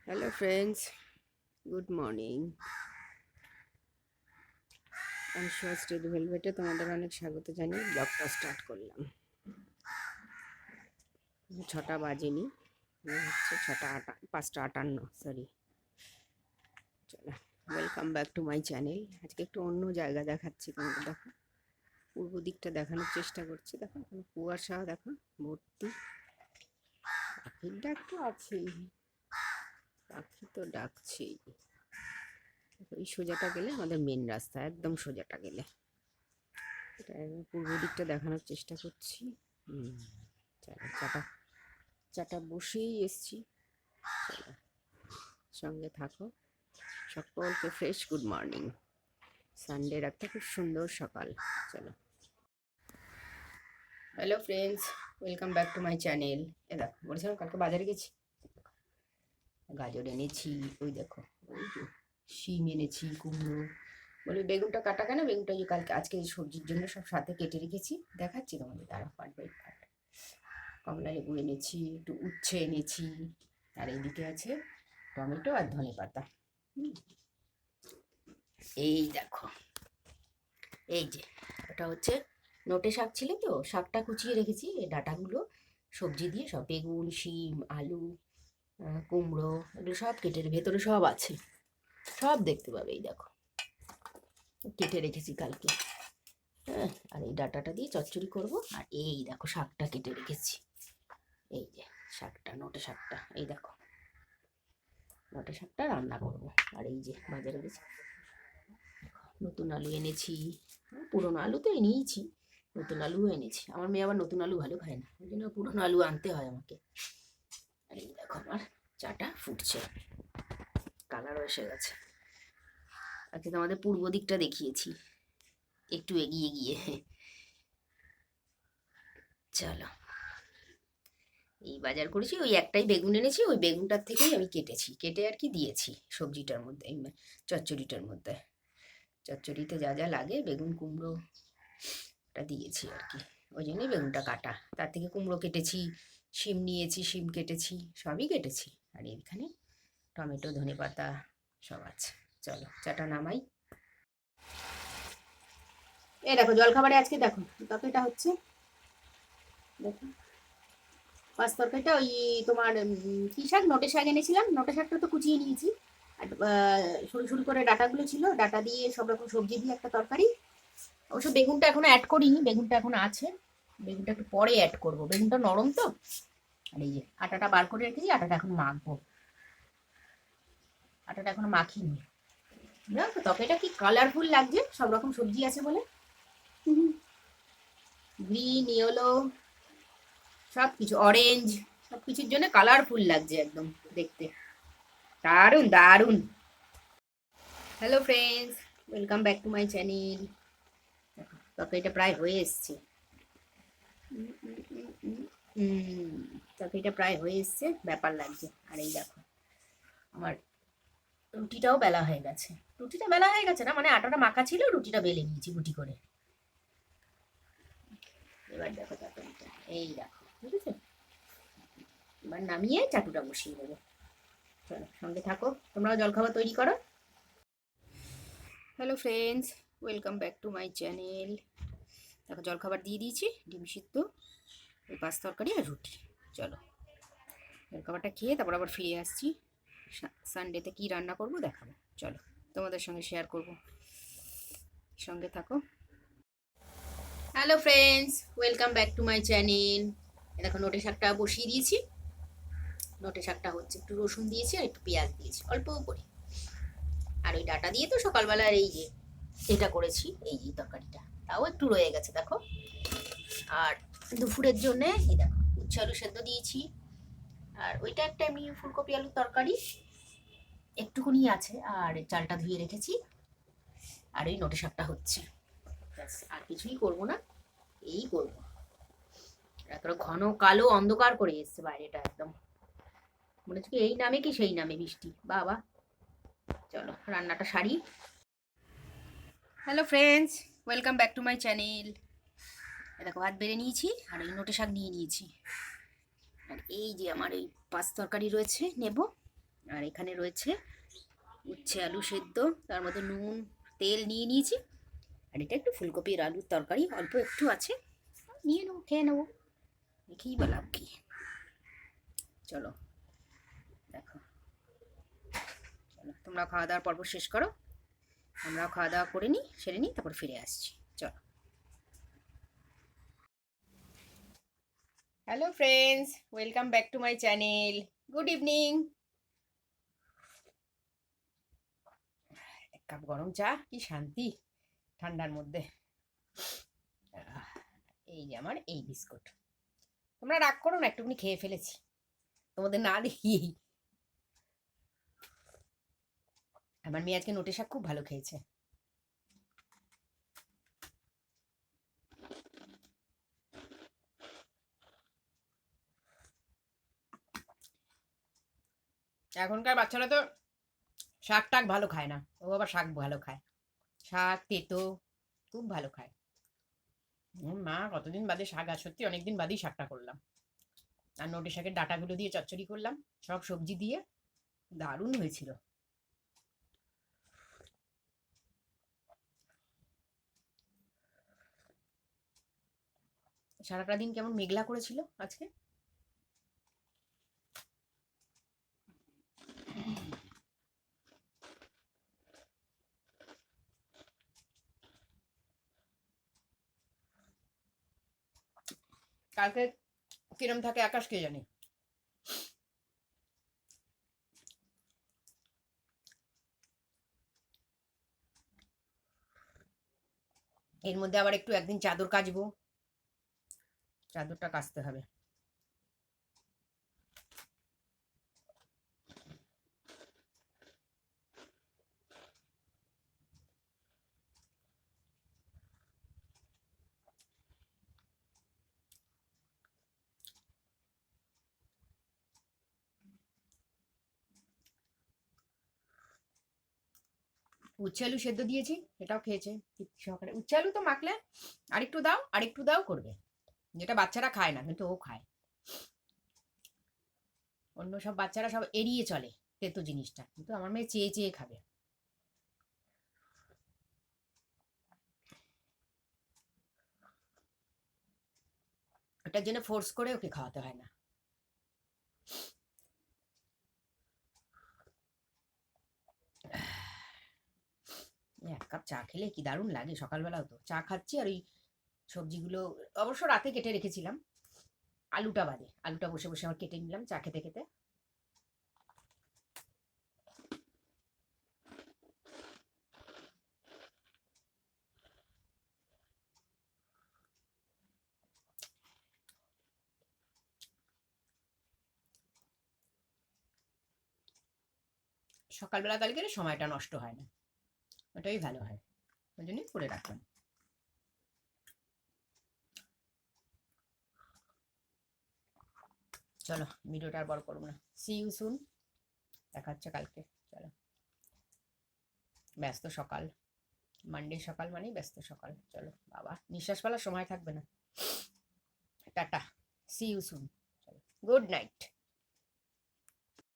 Hello friends, good morning. আমি সুয়া state ভেলভেটে তোমাদের অনেক স্বাগত জানিয়ে ব্লগটা স্টার্ট করলাম। 6টা বাজেনি, হচ্ছে 5টা 58, সরি। চলো, welcome back to my channel. আজকে একটু অন্য জায়গা দেখাচ্ছি তোমাদের। দেখো, পূর্ব দিকটা দেখানোর চেষ্টা করছি। দেখো এখানে কুয়াশা, দেখো ভর্তি। পাখির ডাক তো আছেই, পাখি তো ডাকছেই। এই সোজাটা গেলে আমাদের মেন রাস্তা, একদম সোজাটা গেলে। এটা পূর্ব দিকটা দেখানোর চেষ্টা করছি। চলো, চাটা চাটা বসেই এসছি। চলো, সঙ্গে থাকো। সকলকে ফ্রেশ গুড মর্নিং। সানডের একটা খুব সুন্দর সকাল। চলো, hello friends, welcome back to my channel. এ দেখো, বলেছিলাম কালকে বাজারে গেছি, গাজর এনেছি, ওই দেখো, ওই যে শিম এনেছি, কুমড়ো। বলি বেগুনটা কাটা কেন? বেগুনটা যে কালকে আজকে সবজির জন্য সব সাথে কেটে রেখেছি, দেখাচ্ছি তোমাদের, তারা পার্ট বাই পার্ট। কমলা লেবু এনেছি, একটু উচ্ছে এনেছি, আর এইদিকে আছে টমেটো আর ধনেপাতা। এই দেখো, এই যে ওটা হচ্ছে নোটে শাক ছিল, তো শাকটা কুচিয়ে রেখেছি। এই ডাঁটাগুলো সবজি দিয়ে সব, বেগুন, শিম, আলু, কুমড়ো, এগুলো সব কেটে, ভেতরে সব আছে, সব দেখতে পাবে। এই দেখো, কেটে রেখেছি কালকে। হ্যাঁ, আর এই ডাঁটাটা দিয়ে চচ্চড়ি করব। আর এই দেখো, শাকটা কেটে রেখেছি। এই যে শাকটা, নোটে শাকটা, এই দেখো, নোটে শাকটা রান্না করবো। আর এই যে বাজারে গেছি, নতুন আলু এনেছি। পুরোনো আলু তো এনেইছি, নতুন আলুও এনেছি। আমার মেয়ে আবার নতুন আলু ভালো খায় না, ওই জন্য পুরোনো আলু আনতে হয় আমাকে। আর এই দেখো, আমার চাটা ফুটছে, কালারও এসে গেছে। আজকে তো আমাদের পূর্ব দিকটা দেখিয়েছি, একটু এগিয়ে গিয়ে। চলো, এই বাজার করেছি, ওই একটাই বেগুন এনেছি, ওই বেগুনটার থেকেই আমি কেটেছি, কেটে আর কি দিয়েছি সবজিটার মধ্যে, এই চচ্চড়িটার মধ্যে। চচ্চড়িতে যা যা লাগে, বেগুন কুমড়োটা দিয়েছি আর কি, ওই জন্যই বেগুনটা কাটা। তার থেকে কুমড়ো কেটেছি, শিম নিয়েছি, শিম কেটেছি, সবই কেটেছি। আর এইখানে টমেটো, ধনেপাতা সব আছে। চলো, চাটা নামাই। এ দেখো, জলখাবারে আজকে দেখো তরকারিটা হচ্ছে, দেখো পাঁচ তরকারিটা ওই তোমার কি শাক, নোটে শাক এনেছিলাম, নোটে শাকটা তো কুচিয়ে নিয়েছি। আর সরু সরু করে ডাঁটাগুলো ছিল, ডাঁটা দিয়ে সব রকম সবজি দিয়ে একটা তরকারি। অবশ্য বেগুনটা এখনো অ্যাড করিনি, বেগুনটা এখন আছে, বেগুনটা একটু পরে অ্যাড করবো, বেগুনটা নরম তো। আর এই যে আটাটা বার করে রেখেছি, আটাটা এখন মাখবো, আটাটা এখনো মাখিনি। বুঝলো তো, তরকারিটা কি কালারফুল লাগছে, সব রকম সবজি আছে বলে। গ্রিন, ইয়েলো, সব কিছু, অরেঞ্জ, সব কিছুর জন্য কালারফুল লাগছে একদম দেখতে, দারুণ দারুণ। Hello friends, welcome back to my channel. তরকারিটা প্রায় হয়ে এসছে। তরকারিটা প্রায় হয়ে এসছে, ব্যাপার লাগছে। আর এই দেখো, আমার রুটিটাও বেলা হয়ে গেছে। রুটিটা বেলা হয়ে গেছে না, মানে আটাটা মাখা ছিল, রুটিটা বেলে নিয়েছি গুটি করে। এবার দেখো তরকারিটা, এই দেখো, বুঝেছো? এবার নামিয়ে চাটুটা বসিয়ে দেবো। চলো, সঙ্গে থাকো, তোমরাও জলখাবার তৈরি করো। Hello friends, welcome back to my channel. দেখো, জলখাবার দিয়ে দিয়েছি, ডিম সিদ্ধ, ওই পাঁচ তরকারি আর রুটি। চলো, জলখাবারটা খেয়ে তারপর আবার ফিরে আসছি। সানডেতে কি রান্না করব দেখাবো, চলো তোমাদের সঙ্গে শেয়ার করব, সঙ্গে থাকো। Hello friends, welcome back to my channel. দেখো, নোটে শাকটা বসিয়ে দিয়েছি। নোটে শাকটা হচ্ছে, একটু রসুন দিয়েছি আর একটু পেঁয়াজ দিয়েছি অল্প করে। আর ওই ডাটা দিয়ে তো সকালবেলার এই যে এটা করেছি, এই যে তরকারিটা, তাও একটু রয়ে গেছে দেখো। আর দুপুরের জন্যে এই দেখো, উচ্ছে আলু সেদ্ধ দিয়েছি। আর ওইটা একটা এমনি ফুলকপি আলু তরকারি একটুকুনি আছে, আর চালটা ধুয়ে রেখেছি। আর ওই নোটে শাকটা হচ্ছে, আর কিছুই করব না, এই করবো। তারপরে ঘন কালো অন্ধকার করে এসছে বাইরেটা একদম, মনে হচ্ছে কি এই নামে কি সেই নামে বৃষ্টি, বাবা। চলো, রান্নাটা সারি। Hello friends, welcome back to my channel. দেখো, ভাত বেড়ে নিয়েছি, আর এই নোটে শাক নিয়ে নিয়েছি। আর এই যে আমার এই পাঁচ তরকারি রয়েছে, নেব। আর এখানে রয়েছে উচ্ছে আলু সেদ্ধ, তার মধ্যে নুন তেল নিয়ে নিয়েছি। আর এটা একটু ফুলকপির আলুর তরকারি, অল্প একটু আছে, নিয়ে নেবো, খেয়ে নেবো, দেখেই বা লাভ কি। চলো দেখো, চলো তোমরা খাওয়া দাওয়ার পর্ব শেষ করো, আমরাও খাওয়া দাওয়া করে নিই, সেরে নিই, তারপর ফিরে আসছি। চলো। Hello friends, welcome back to my channel. Good evening. এক কাপ গরম চা, কি শান্তি ঠান্ডার মধ্যে। এই যে আমার এই বিস্কুট, তোমরা রাগ করো না, একটুখানি খেয়ে ফেলেছি তোমাদের না দেখিয়েই। আমার মেয়ে আজকে নোটে শাক খুব ভালো খেয়েছে। এখনকার বাচ্চারা তো শাক টাক ভালো খায় না, ও আবার শাক ভালো খায়, শাক তেতো খুব ভালো খায়। মা কতদিন বাদে শাক, আর সত্যি অনেকদিন বাদেই শাকটা করলাম। আর নোটে শাকের ডাঁটাগুলো দিয়ে চচ্চড়ি করলাম, সব সবজি দিয়ে, দারুণ হয়েছিল। সারাটা দিন কেমন মেঘলা করেছিল আজকে। কালকে কিরম থাকে আকাশ কে জানে। এর মধ্যে আবার একটু একদিন চাদর কাচবো, চাদরটা কাচতে হবে। উচ্ছে আলু সেদ্ধ দিয়েছি, এটাও খেয়েছে সকালে। উচ্ছে আলু তো মাখলে আরেকটু দাও আরেকটু দাও করবে, যেটা বাচ্চারা খায় না কিন্তু ও খায়। অন্য সব বাচ্চারা সব এড়িয়ে চলে তেতো জিনিসটা, কিন্তু আমার মেয়ে চেয়ে চেয়ে খাবে। ওটার জন্য ফোর্স করে ওকে খাওয়াতে হয় না। এক কাপ চা খেলে কি দারুণ লাগে, সকালবেলাও তো চা খাচ্ছি আর ওই সবজিগুলো অবশ্য রাতে কেটে রেখেছিলাম, আলুটা বাদে, আলুটা বসে বসে আমার কেটে নিলাম চা খেতে খেতে। সকালবেলা তাহলে গেলে সময়টা নষ্ট হয় না, ওটাই ভালো হয়, ওই জন্যই করে রাখলাম। চলো ভিডিওটা আর বড় করবো না, সি ইউ সুন, দেখা হচ্ছে কালকে। চলো, ব্যস্ত সকাল, মানডে সকাল মানেই ব্যস্ত সকাল। চলো বাবা, নিঃশ্বাস ফেলার সময় থাকবে না। টাটা, সি ইউ সুন, চলো, গুড নাইট।